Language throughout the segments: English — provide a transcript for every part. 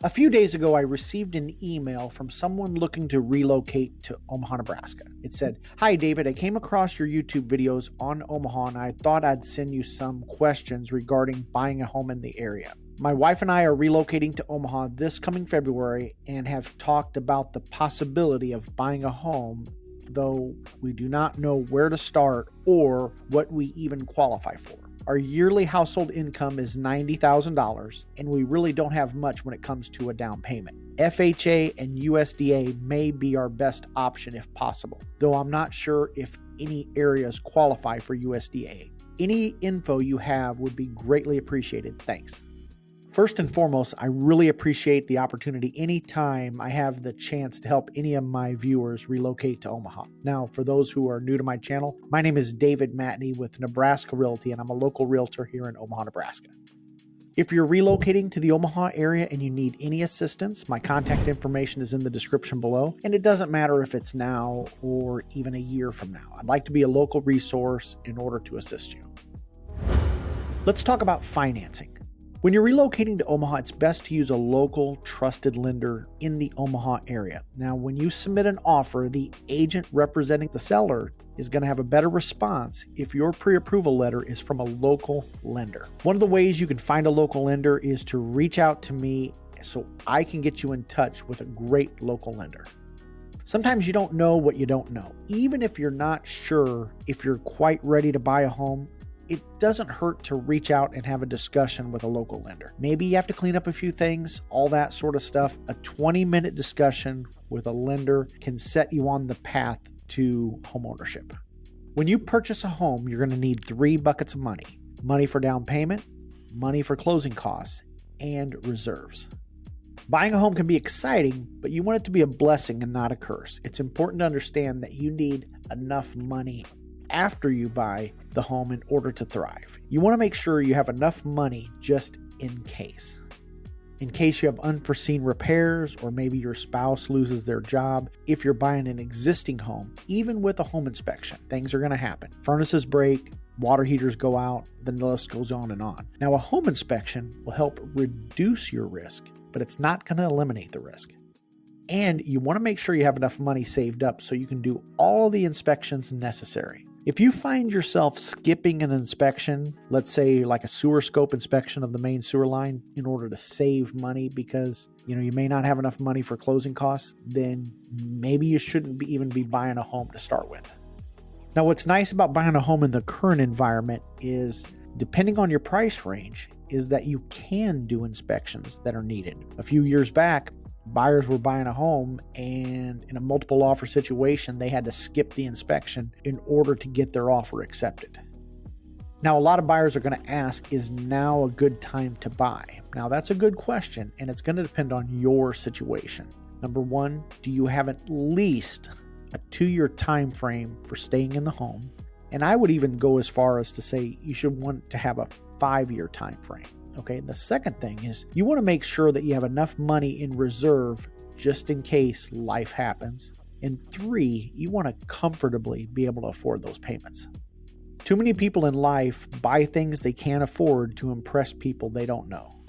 A few days ago, I received an email from someone looking to relocate to Omaha, Nebraska. It said, "Hi, David. I came across your YouTube videos on Omaha and I thought I'd send you some questions regarding buying a home in the area. My wife and I are relocating to Omaha this coming February and have talked about the possibility of buying a home, though we do not know where to start or what we even qualify for. Our yearly household income is $90,000, and we really don't have much when it comes to a down payment. FHA and USDA may be our best option if possible, though I'm not sure if any areas qualify for USDA. Any info you have would be greatly appreciated. Thanks." First and foremost, I really appreciate the opportunity anytime I have the chance to help any of my viewers relocate to Omaha. Now, for those who are new to my channel, my name is David Matney with Nebraska Realty, and I'm a local realtor here in Omaha, Nebraska. If you're relocating to the Omaha area and you need any assistance, my contact information is in the description below, and it doesn't matter if it's now or even a year from now. I'd like to be a local resource in order to assist you. Let's talk about financing. When you're relocating to Omaha, it's best to use a local trusted lender in the Omaha area. Now, when you submit an offer, the agent representing the seller is going to have a better response if your pre-approval letter is from a local lender. One of the ways you can find a local lender is to reach out to me so I can get you in touch with a great local lender. Sometimes you don't know what you don't know. Even if you're not sure if you're quite ready to buy a home, it doesn't hurt to reach out and have a discussion with a local lender. Maybe you have to clean up a few things, all that sort of stuff. A 20-minute discussion with a lender can set you on the path to homeownership. When you purchase a home, you're going to need 3 buckets of money: money for down payment, money for closing costs, and reserves. Buying a home can be exciting, but you want it to be a blessing and not a curse. It's important to understand that you need enough money after you buy the home in order to thrive. You want to make sure you have enough money just in case. In case you have unforeseen repairs, or maybe your spouse loses their job. If you're buying an existing home, even with a home inspection, things are going to happen. Furnaces break, water heaters go out, the list goes on and on. Now, a home inspection will help reduce your risk, but it's not going to eliminate the risk. And you want to make sure you have enough money saved up so you can do all the inspections necessary. If you find yourself skipping an inspection, let's say like a sewer scope inspection of the main sewer line in order to save money because you may not have enough money for closing costs, then maybe you shouldn't even be buying a home to start with. Now, what's nice about buying a home in the current environment is, depending on your price range, is that you can do inspections that are needed. A few years back, buyers were buying a home, and in a multiple offer situation, they had to skip the inspection in order to get their offer accepted. Now, a lot of buyers are going to ask, is now a good time to buy? Now, that's a good question, and it's going to depend on your situation. Number one, do you have at least a 2-year time frame for staying in the home? And I would even go as far as to say you should want to have a 5-year time frame. Okay, the second thing is you want to make sure that you have enough money in reserve just in case life happens. And 3, you want to comfortably be able to afford those payments. Too many people in life buy things they can't afford to impress people they don't know.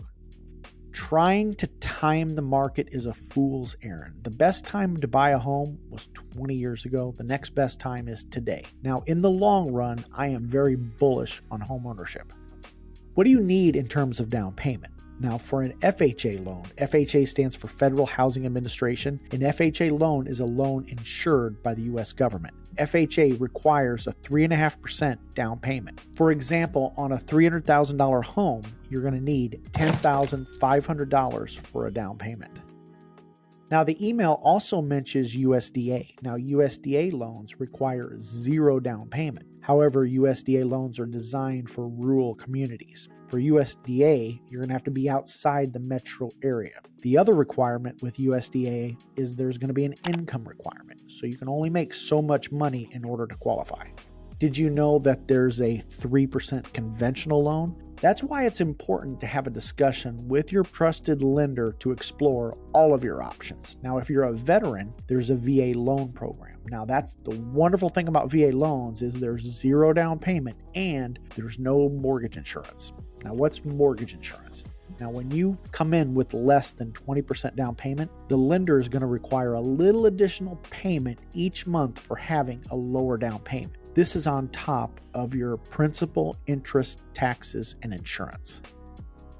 Trying to time the market is a fool's errand. The best time to buy a home was 20 years ago. The next best time is today. Now, in the long run, I am very bullish on homeownership. What do you need in terms of down payment? Now, for an FHA loan, FHA stands for Federal Housing Administration. An FHA loan is a loan insured by the U.S. government. FHA requires a 3.5% down payment. For example, on a $300,000 home, you're going to need $10,500 for a down payment. Now, the email also mentions USDA. Now, USDA loans require 0 down payment. However, USDA loans are designed for rural communities. For USDA, you're going to have to be outside the metro area. The other requirement with USDA is there's going to be an income requirement. So you can only make so much money in order to qualify. Did you know that there's a 3% conventional loan? That's why it's important to have a discussion with your trusted lender to explore all of your options. Now, if you're a veteran, there's a VA loan program. Now, that's the wonderful thing about VA loans is there's 0 down payment and there's no mortgage insurance. Now, what's mortgage insurance? Now, when you come in with less than 20% down payment, the lender is going to require a little additional payment each month for having a lower down payment. This is on top of your principal, interest, taxes, and insurance.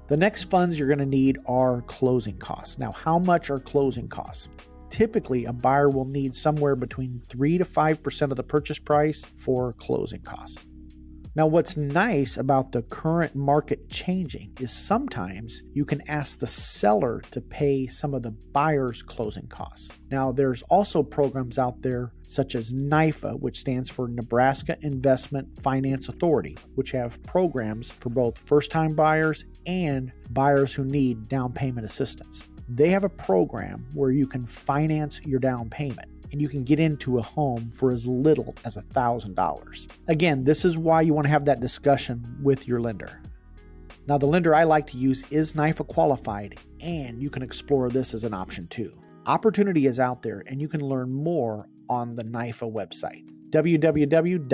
The next funds you're going to need are closing costs. Now, how much are closing costs? Typically, a buyer will need somewhere between 3 to 5% of the purchase price for closing costs. Now, what's nice about the current market changing is sometimes you can ask the seller to pay some of the buyer's closing costs. Now, there's also programs out there such as NIFA, which stands for Nebraska Investment Finance Authority, which have programs for both first-time buyers and buyers who need down payment assistance. They have a program where you can finance your down payment, and you can get into a home for as little as $1,000. Again, this is why you want to have that discussion with your lender. Now, the lender I like to use is NIFA qualified, and you can explore this as an option too. Opportunity is out there, and you can learn more on the NIFA website, www.nifa.org.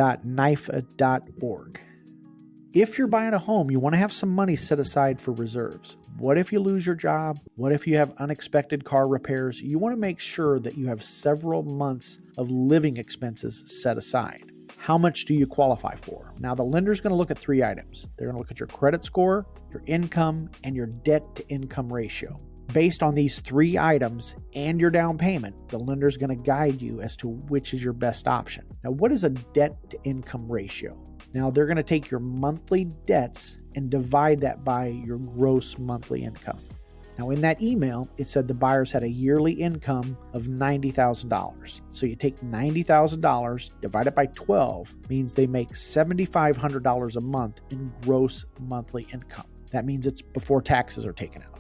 If you're buying a home, you want to have some money set aside for reserves. What if you lose your job? What if you have unexpected car repairs? You want to make sure that you have several months of living expenses set aside. How much do you qualify for? Now, the lender's going to look at 3 items. They're going to look at your credit score, your income, and your debt-to-income ratio. Based on these 3 items and your down payment, the lender's going to guide you as to which is your best option. Now, what is a debt-to-income ratio? Now, they're going to take your monthly debts and divide that by your gross monthly income. Now, in that email, it said the buyers had a yearly income of $90,000. So you take $90,000, divide it by 12, means they make $7,500 a month in gross monthly income. That means it's before taxes are taken out.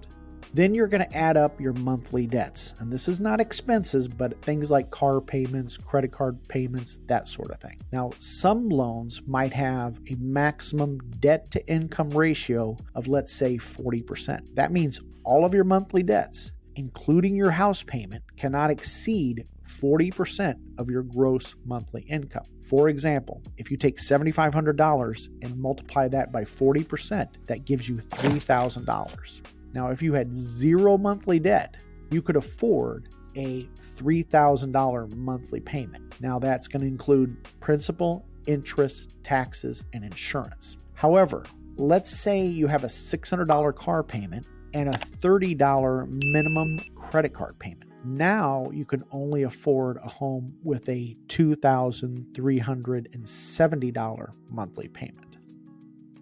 Then you're going to add up your monthly debts. And this is not expenses, but things like car payments, credit card payments, that sort of thing. Now, some loans might have a maximum debt to income ratio of, let's say, 40%. That means all of your monthly debts, including your house payment, cannot exceed 40% of your gross monthly income. For example, if you take $7,500 and multiply that by 40%, that gives you $3,000. Now, if you had 0 monthly debt, you could afford a $3,000 monthly payment. Now, that's going to include principal, interest, taxes, and insurance. However, let's say you have a $600 car payment and a $30 minimum credit card payment. Now you can only afford a home with a $2,370 monthly payment.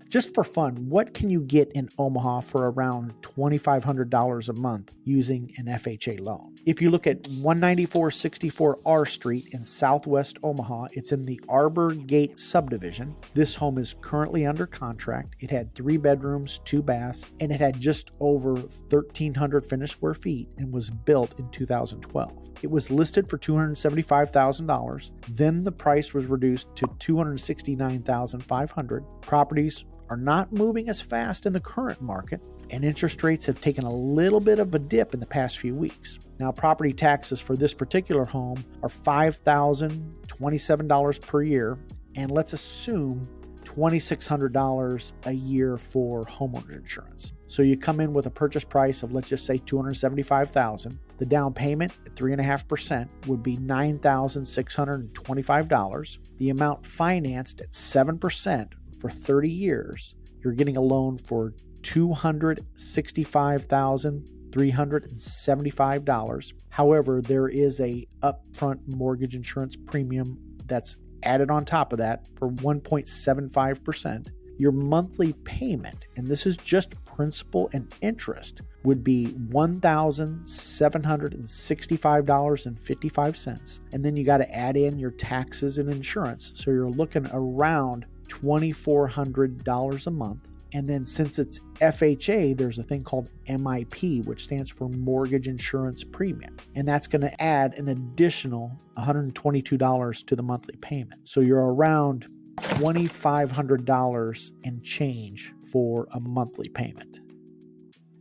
Just for fun, what can you get in Omaha for around $2,500 a month using an FHA loan? If you look at 19464 R Street in Southwest Omaha, it's in the Arbor Gate subdivision. This home is currently under contract. It had 3 bedrooms, 2 baths, and it had just over 1,300 finished square feet and was built in 2012. It was listed for $275,000. Then the price was reduced to $269,500. Properties are not moving as fast in the current market, and interest rates have taken a little bit of a dip in the past few weeks. Now, property taxes for this particular home are $5,027 per year, and let's assume $2,600 a year for homeowner insurance. So you come in with a purchase price of, let's just say, $275,000. The down payment at 3.5% would be $9,625. The amount financed at 7% for 30 years, you're getting a loan for $265,375. However, there is a upfront mortgage insurance premium that's added on top of that for 1.75%. Your monthly payment, and this is just principal and interest, would be $1,765.55. And then you got to add in your taxes and insurance. So you're looking around $2,400 a month. And then since it's FHA, there's a thing called MIP, which stands for Mortgage Insurance Premium. And that's going to add an additional $122 to the monthly payment. So you're around $2,500 and change for a monthly payment.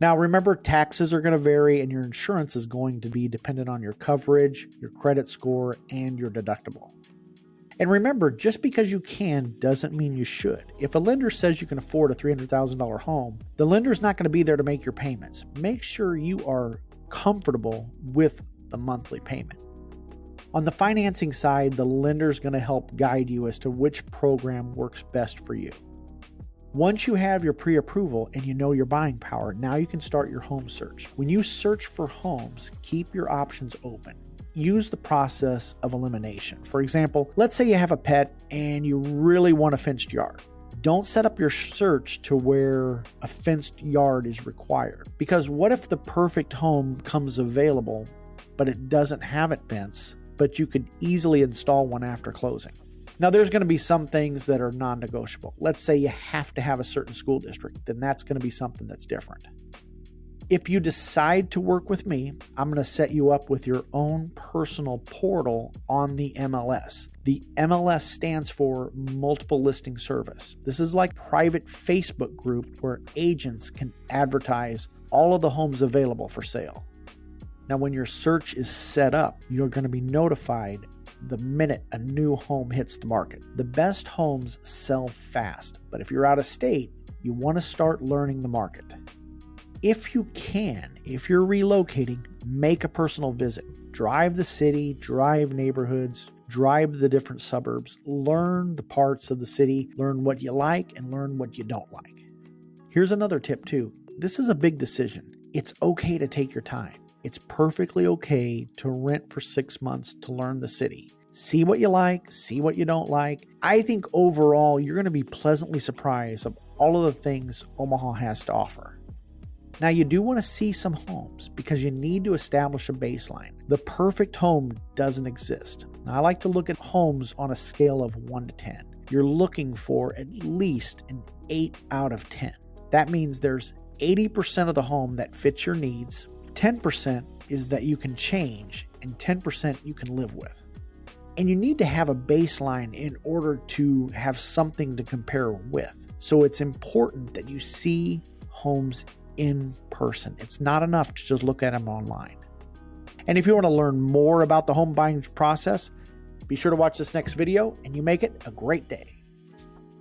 Now, remember, taxes are going to vary and your insurance is going to be dependent on your coverage, your credit score, and your deductible. And remember, just because you can doesn't mean you should. If a lender says you can afford a $300,000 home, the lender's not going to be there to make your payments. Make sure you are comfortable with the monthly payment. On the financing side, the lender's going to help guide you as to which program works best for you. Once you have your pre-approval and you know your buying power, now you can start your home search. When you search for homes, keep your options open. Use the process of elimination. For example, let's say you have a pet and you really want a fenced yard. Don't set up your search to where a fenced yard is required. Because what if the perfect home comes available, but it doesn't have it fenced, but you could easily install one after closing? Now, there's going to be some things that are non-negotiable. Let's say you have to have a certain school district, then that's going to be something that's different. If you decide to work with me, I'm going to set you up with your own personal portal on the MLS. The MLS stands for Multiple Listing Service. This is like a private Facebook group where agents can advertise all of the homes available for sale. Now, when your search is set up, you're going to be notified the minute a new home hits the market. The best homes sell fast, but if you're out of state, you want to start learning the market. If you can, if you're relocating, make a personal visit. Drive the city, drive neighborhoods, drive the different suburbs, learn the parts of the city, learn what you like and learn what you don't like. Here's another tip too. This is a big decision. It's okay to take your time. It's perfectly okay to rent for 6 months to learn the city. See what you like, see what you don't like. I think overall, you're going to be pleasantly surprised of all of the things Omaha has to offer. Now, you do want to see some homes because you need to establish a baseline. The perfect home doesn't exist. Now, I like to look at homes on a scale of 1 to 10. You're looking for at least an 8 out of 10. That means there's 80% of the home that fits your needs, 10% is that you can change, and 10% you can live with. And you need to have a baseline in order to have something to compare with. So it's important that you see homes in person. It's not enough to just look at them online. And if you want to learn more about the home buying process, be sure to watch this next video and you make it a great day.